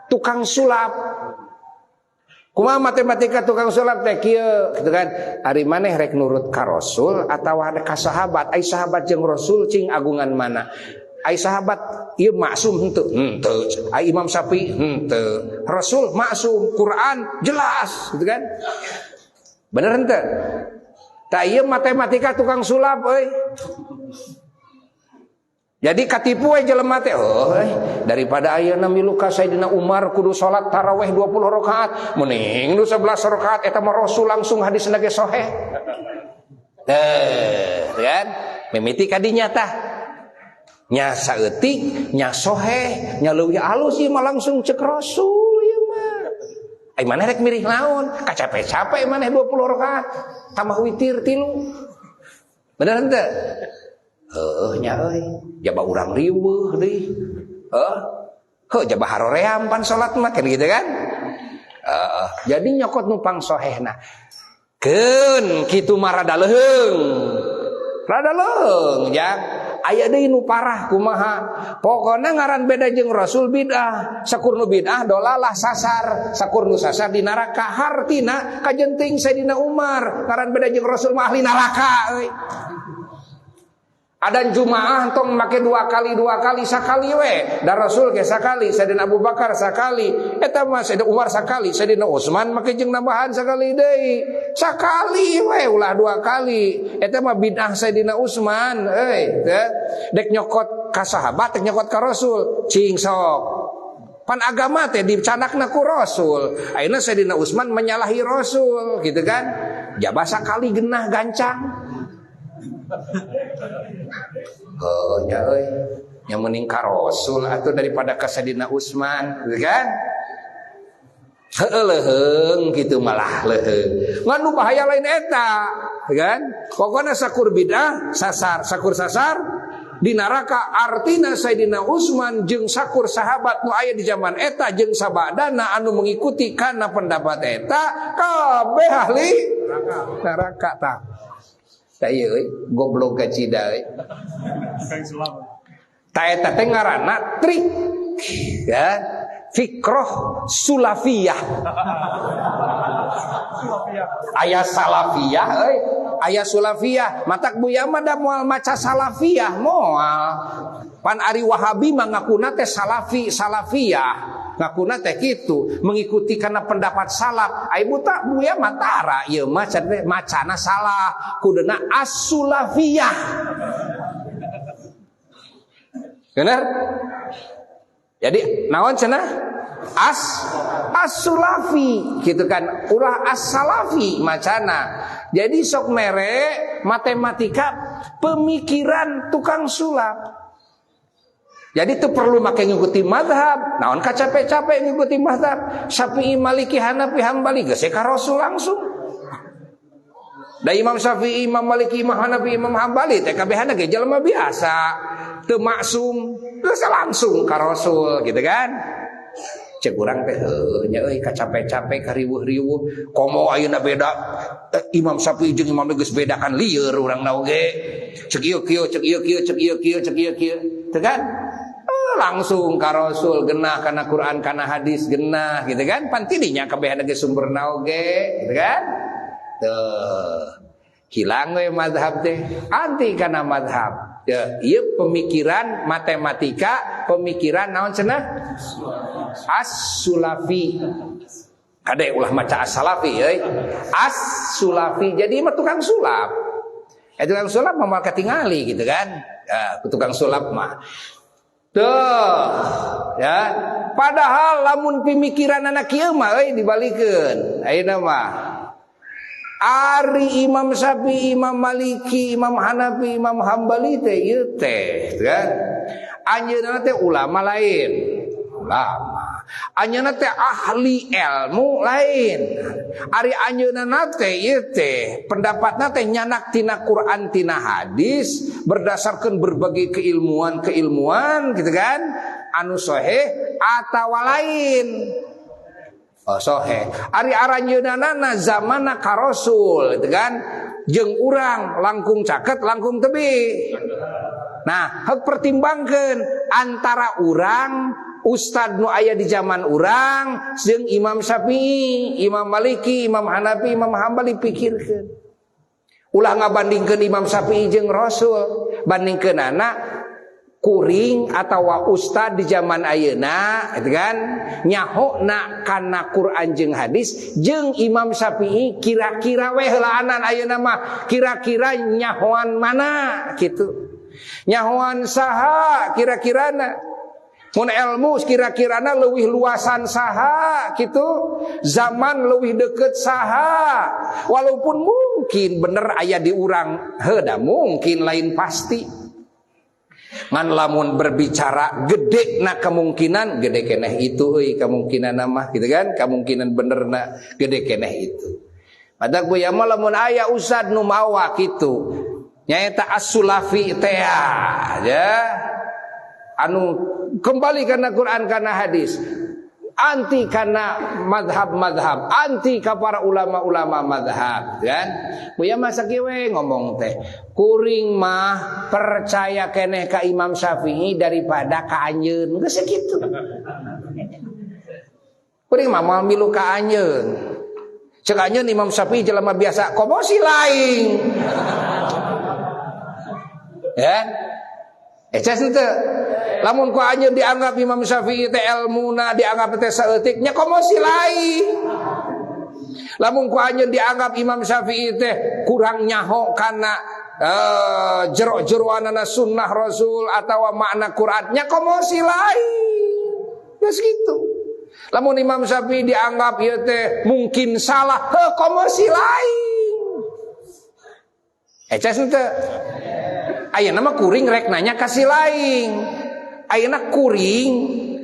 tukang sulap. Kumaha matematika tukang sulap teh kieu, gitu kan? Ari maneh rek nurut ka Rasul atawa ka sahabat? Ai sahabat jeung Rasul cing agungan mana? Ai sahabat ieu maksum henteu? Henteu. Ai Imam Syafi'i henteu. Rasul maksum, Quran jelas, gitu kan? Bener henteu? Tak ieu matematika tukang sulap euy. Jadi katipu we jelema teh, daripada ayeuna milu ka Sayyidina Umar kudu salat tarawih 20 rakaat, mending nu 11 rakaat eta mah Rasul langsung hadisna ge sahih. Kan? Mimiti kadinya tah. Nya saeutik, nya sahih, nya leuwih alus ieu mah langsung cek Rasul ieu mah. Ai maneh rek mirih naon? Kacape-cape maneh 20 rakaat. Tambah witir 3. Bener henteu? Heuh nya euy, jaba urang riweuh deui. Heuh jaba haroream pan salat mah kan gitu kan? Jadi nyokot numpang sohehna. Keun kitu mah rada leuheung. Rada leuheung jang. Aya deui nu parah kumaha? Pokona ngaran beda jeung Rasul bid'ah. Sakur nu bid'ah dolalah sasar, sakur nu sasar di neraka. Hartina kajenting Sayyidina Umar, ngaran beda jeung Rasul mah ahli neraka euy. Adan Jumaah tong make 2 kali sakali we. Da Rasul ge sakali, Sayyidina Abu Bakar sakali, eta mah Sayyidina Umar sakali, Sayyidina Utsman make jeung nambahan sakali deui. Sakali we ulah 2 kali. Eta mah bid'ah Sayyidina Utsman euy, dek nyokot ka sahabat, dek nyokot ka Rasul, cing sok. Pan agama teh dicanakna ku Rasul. Ayeuna Sayyidina Utsman menyalahi Rasul, gitu kan? Jaba sakali genah gancang. Nya euy, nya mending ka Rasul atuh daripada ka Sayyidina Utsman, gitu kan? Heueuh leuheung kitu malah leuheung. Ngan nu bahaya lain eta, kan? Pokona sakur bid'ah sasar, sakur sasar di neraka. Artina Sayyidina Utsman jeung sakur sahabat nu aya di zaman eta jeung sabadana anu mengikuti kana pendapat eta kabeh ahli neraka tah. Tak iya goblok kacida ta eta teh ngaranna trik ya, fikroh sulafiyah. Aya salafiyah aya sulafiyah. Matak buya mah da moal maca salafiyah moal. Pan ari Wahabi mah ngakuna teh salafiyah. Ngakuna teh kitu, mengikuti karena pendapat salaf. Ai buta buya matara ieu mah macana salah, kuduna as-sulafiyah. Bener? Jadi naon cenah? As-sulafi gitu kan. Ulah as-salafi macana. Jadi sok mere matematika pemikiran tukang sulap. Jadi itu perlu make ngikuti mazhab. Naon ka capek-capek ngikuti mazhab. Syafi'i, Maliki, Hanafi, Hambali geus ka Rasul langsung. Da Imam Syafi'i, Imam Maliki, Imam Hanafi, Imam Hambali teh kabehana ge jelema biasa, teu maksum, geus langsung ka Rasul gitu kan. Cek urang teh nya euy ka capek-capek ka riweuh-riweuh komo ayeuna beda Imam Syafi'i jeung Imam Malik geus bedakan lieur urangna oge. Cek ieu kieu, cek ieu kieu, cek ieu kieu, cek ieu kieu. Teu kan? Langsung ka Rasul genah kana Quran kana hadis genah gitu kan. Pan tidinya kabehana ge sumberna oge gitu kan. Tuh hilang we mazhab teh anti kana mazhab. Ieu pemikiran matematika, pemikiran naon cenah? As-Sulafi. Kade ulah maca as-Salafi euy. As-Sulafi. Jadi mah tukang sulap. Tukang sulap mah katingali gitu kan. Tukang sulap mah. Tuh, ya. Padahal lamun pemikiran anak kieu mah euy dibalikeun. Ayeuna mah ari Imam Syafi'i, Imam Maliki, Imam Hanafi, Imam Hambali teh ieu teh, kan? Anjeunna teh ulama lain. Ulama. Anjeunna teh ahli ilmu lain. Ari anjeunna teh ieu teh pendapatna teh nyanak tina Quran tina hadis berdasarkan berbagai keilmuan gitu kan? Anu sahih atawa lain. Sohe ari aranjeunana zamanna ka Rasul gitu kan jeung urang langkung caket langkung tebih. Nah heuk pertimbangkeun antara urang ustad nu aya di zaman urang jeung Imam Syafi'i, Imam Maliki, Imam Hanafi, Imam Hambali pikirkeun. Ulah ngabandingkeun Imam Syafi'i jeung Rasul, bandingkeunana kuring atawa ustad di zaman ayeuna gitu kan nyahona kana Quran jeung hadis jeung Imam Syafi'i kira-kira we heulaanan ayeuna mah kira-kira nyahoan mana gitu nyahoan saha kira-kirana mun ilmu kira-kirana leuwih luasan saha gitu zaman leuwih deukeut saha walaupun mungkin bener aya di urang heuda mungkin lain pasti. Ngan lamun berbicara gede na kemungkinan gede keneh itu euy kemungkinan mah gitu kan kemungkinan bener na gede keneh itu. Madak buya mah lamun aya ustad nu mawa kitu nyaeta as-Sulafi teh ya anu kembali kana Quran kana hadis anti kana madhab-madhab anti ka para ulama-ulama madhab kan buya masa kieu ngomong teh kuring mah percaya keneh ka Imam Syafi'i daripada ka anjeun geus sakitu kuring mah moal milu ka anjeun ceuk anjeun Imam Syafi'i jelema biasa komosi lain ya eces teu lamun ku anjeun dianggap Imam Syafi'i teh ilmuna dianggap teh saeutik nya komosi lain. Lamun ku anjeun dianggap Imam Syafi'i teh kurang nyaho kana jero-jeroanana sunnah Rasul atawa makna Quran nya komosi lain. Geus kitu. Lamun Imam Syafi'i dianggap ieu teh mungkin salah, komosi lain. Eces teu ayeuna mah kuring rek nanya kasih lain. Ayeuna kuring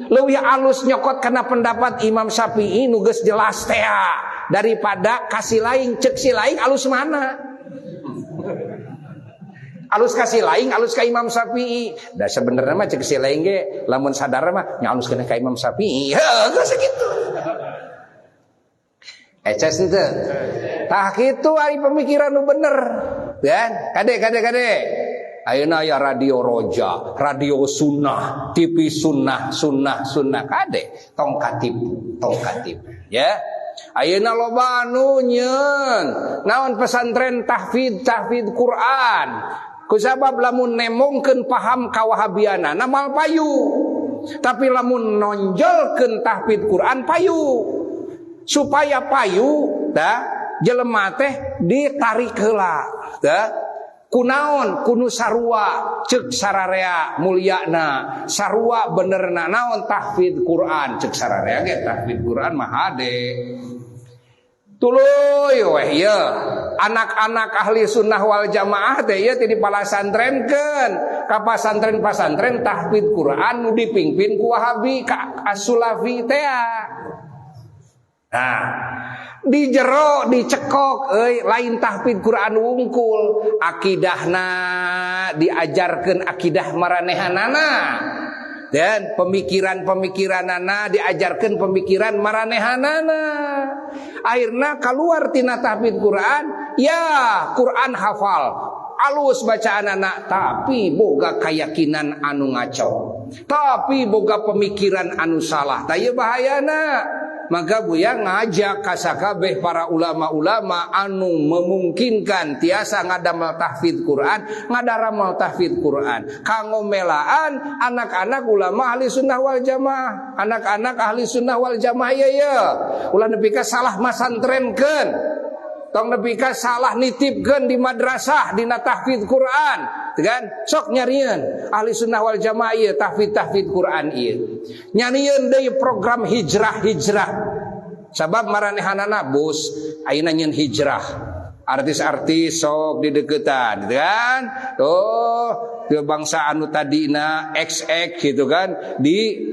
leuwih alus nyokot kana pendapat Imam Syafi'i nu geus jelas teh daripada kasih lain cek si lain alus mana? Alus kasih lain alus ka Imam Syafi'i. Da sebenarnya mah cek si lain ge lamun sadar mah nya alus kana ka Imam Syafi'i. Heuh geus sakitu. Eces teu. Tah kitu ari pemikiran nu bener. Kan? Kade. Ayeuna aya radio Roja, radio sunnah, TV sunnah kade tong katipu ya. Ayeuna loba anu nyeun naon pesantren tahfidz Quran. Kusabab lamun nemongkeun paham kawahabiana mal payu. Tapi lamun nonjolkeun tahfidz Quran payu. Supaya payu da jelema teh ditarik heula da kunaon kunu sarua ceuk sararea mulyana sarua benerna naon tahfidz Quran ceuk sararea ge tahfidz Quran mah hade tuluy weh ieu anak-anak ahli sunnah wal jamaah teh ieu teh dipasantrenkeun ka pasantren-pasantren tahfidz Quran nu dipingpin ku Wahabi ka As-Sulafi teh. Nah, di jero dicekok lain tahfidz Quran wungkul, akidahna diajarkeun akidah maranehanana. Dan pemikiran-pemikiranana diajarkan pemikiran maranehanana. Akhirna keluar tina tahfidz Quran, ya Quran hafal, alus bacaan anak, tapi boga keyakinan anu ngaco, tapi boga pemikiran anu salah. Tah ieu bahayana. Maka buya ngajak kasakabeh para ulama-ulama anu memungkinkan tiasa ngadamel tahfidz Quran, ngadaramel tahfidz Quran, kanggo melaan anak-anak ulama ahli sunnah wal jamaah, anak-anak ahli sunnah wal jamaah ya. Ulah nepi ka salah masantrenkeun, tong nepi ka salah nitipkeun di madrasah dina tahfidz Quran. Kan sok nyarieun ahli sunnah wal jamaah ieu tahfidz Quran ieu. Nyarieun deui program hijrah. Sabab maranehanana bos ayeuna nyeun hijrah. Artis-artis sok di deketan kan. Tuh ke bangsa anu tadina XX gitu kan di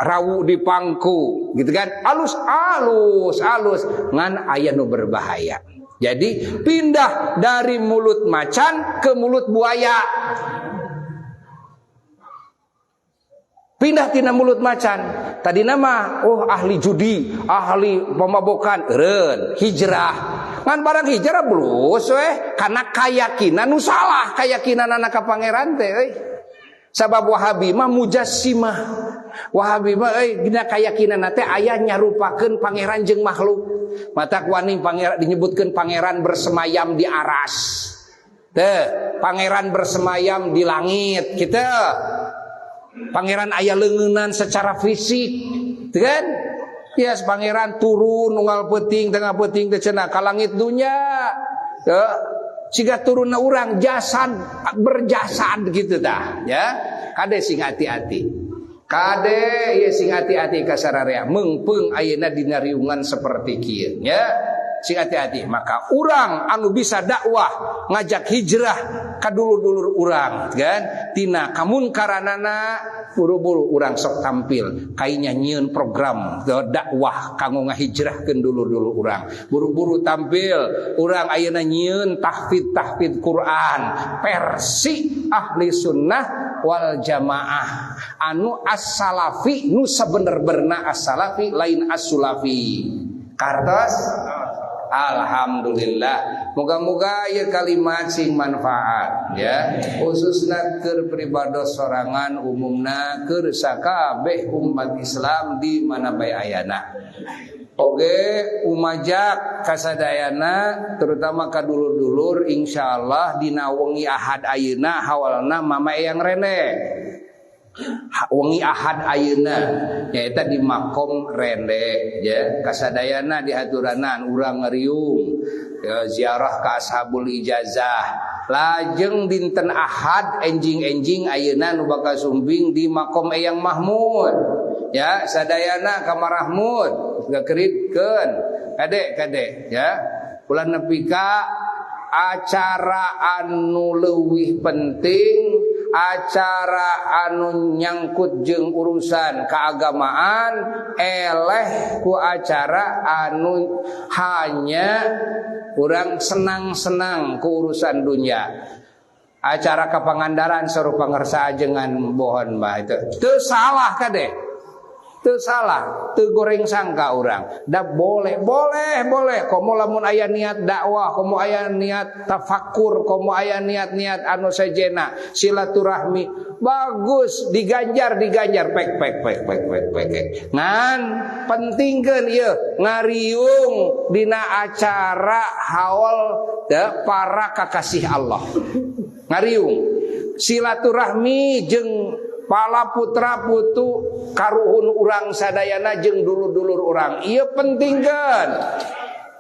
rawu di pangku gitu kan. Alus ngan aya nu berbahaya. Jadi pindah dari mulut macan ke mulut buaya. Pindah tina mulut macan. Tadi nama ahli judi, ahli pemabokan, eureun hijrah. Ngan barang hijrah bulus kana kayakinan nu salah, kayakinanna ka pangeran teh Sabab Wahabi mah mujassimah. Wahabi mah dina kayakinan teh aya nyarupakeun pangeran jeung makhluk. Mata kuaning pangeran dinyebutkeun pangeran bersemayam di aras. Teh, pangeran bersemayam di langit. Kita pangeran aya leungeunnan secara fisik. Teu kan? Tias pangeran turun unggal peuting tengah peuting teh cenah ka langit dunya. Teu siga turunna urang jasad berjasad gitu dah ya. Kade sing hati-hati. Kade ieu sing hati-hati ka sararea meungpeung ayeuna dina riungan saperti kieu ya. Sing hati-hati, maka urang anu bisa dakwah ngajak hijrah ka dulur-dulur urang kan tina kamunkaranana buru-buru urang sok tampil kainya nyieun program dakwah kanggo ngahijrahkeun dulur-dulur urang buru-buru tampil urang ayeuna nyieun tahfidz Quran versi ahli sunnah wal jamaah anu as-salafi nu sabener-benerna as-salafi lain as-sulafi kartos. Alhamdulillah, moga-moga ieu kalimat sing manfaat ya, khususna keur pribados sorangan umumna keur sakabeh umat Islam di mana bae ayana. Oge umajak kasadayana terutama ka dulur-dulur insyaallah dina wengi Ahad ayeuna hawalna mama eyang rene. Wengi Ahad ayeuna nyaeta di makom rende ya kasadayana dihaturanan urang ngeriung ya, ziarah ka ashabul ijazah lajeng dinten Ahad enjing-enjing ayeuna nu bakal sumbing di makom Eyang Mahmud ya sadayana ka Marahmud gakeritkeun kade ya ulah nepi ka acara anu leuwih penting acara anu nyangkut jeung urusan keagamaan eleh ku acara anu hanya urang senang-senang ku urusan dunia acara kapangandaran sarupa ngersa ajengan bohon mah itu teu salah kade teu salah teu goreng sangka urang da boleh komo lamun aya niat dakwah komo aya niat tafakkur komo aya niat-niat anu sajena silaturahmi bagus diganjar pek ngan pentingkeun ieu ngariung dina acara haul da para kakasih Allah ngariung silaturahmi jeung pala putra putu karuhun urang sadayana jeung dulur-dulur urang ieu pentingkeun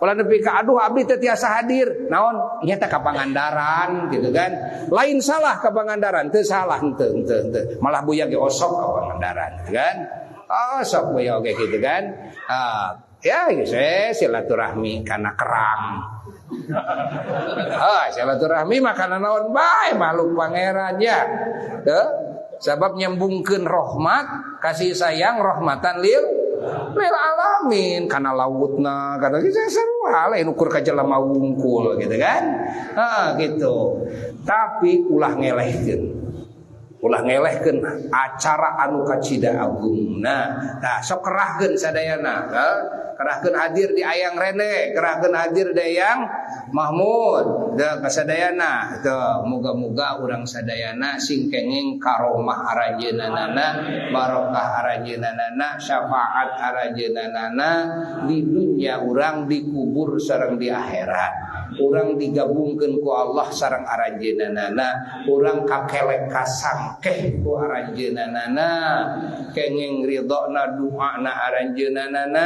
ulah nepi ka aduh abdi teh tiasa hadir naon nya teh ka Pangandaran gitu kan lain salah ka Pangandaran teu salah henteu malah buya ge osok ka Pangandaran kan osok buya oge gitu kan Ya, silaturahmi karena kerang. Silaturahmi makanan naon bae makhluk pangeran ya. Sebab nyambungkeun rahmat, kasih sayang rahmatan lil alamin kana lautna kata kita sarua lain ukur ka jelema wungkul gitu kan. Gitu. Tapi ulah ngelehkeun acara anu kacida agungna. Nah, sok kerahkeun sadayana, kerahkeun hadir di Ayang Rene, kerahkeun hadir di Ayang Mahmud, kasadayana. Teu muga-muga urang sadayana sing kenging karomah arajeunana, barokah arajeunana, syafaat arajeunana di dunia urang, di kubur sareng di akhirat. Urang digabungkeun ku Allah sareng arajeunana, urang kakelek kasangkeh ku arajeunana, kenging ridona duana arajeunana,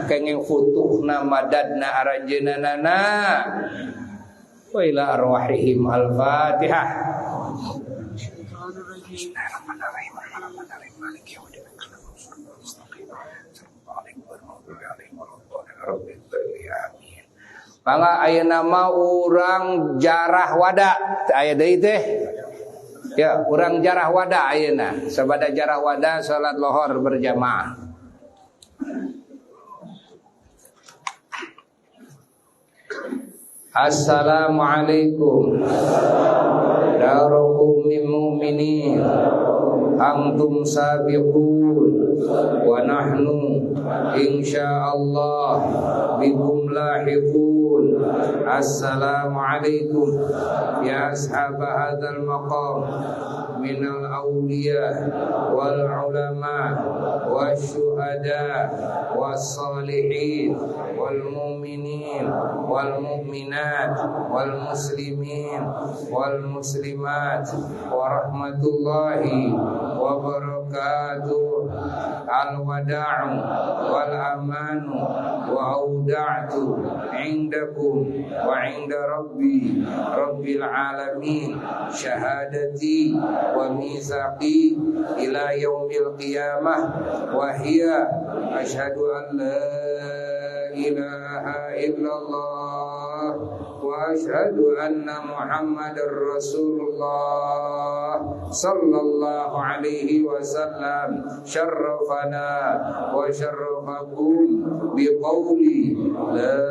kenging futuhna madadna arajeunana. Wa ila arwahihim al-Fatihah. Mangga ayeuna mah urang jarah wada aya deui teh. Ya, urang jarah wada ayeuna. Sabada jarah wada salat lohor berjamaah. Assalamualaikum. Darul mu'minin. Antum sabiqun wa nahnu insyaallah bikum lahiqun. Assalamualaikum ya ashab hadzal maqam minal awliya wal ulama wasyuhada wassalihin wal mu'minin wal mu'minat wal muslimin wal muslimat wa rahmatullahi wa barakatuh. Al-wada'u wal amanu wa auda'tu indakum wa inda rabbi rabbil alamin syahadati wa mizaqi ila yaumil qiyamah wa hiya asyhadu an la ilaha illallah wa asyhadu anna Muhammadar Rasulullah sallallahu alaihi wasallam syarrafana wa syarrafakum biqauli la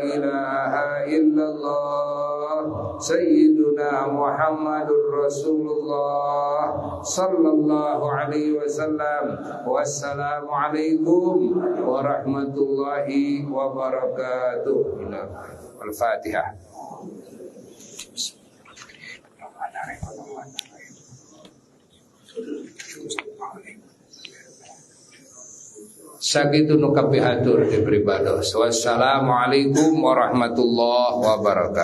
ilaha illallah sayyiduna Muhammadur Rasulullah sallallahu alaihi wasallam. Wassalamu alaikum warahmatullahi wabarakatuh. Al-Fatihah. Sakitu nu kapihatur di pribados. Wassalamualaikum warahmatullahi wabarakatuh.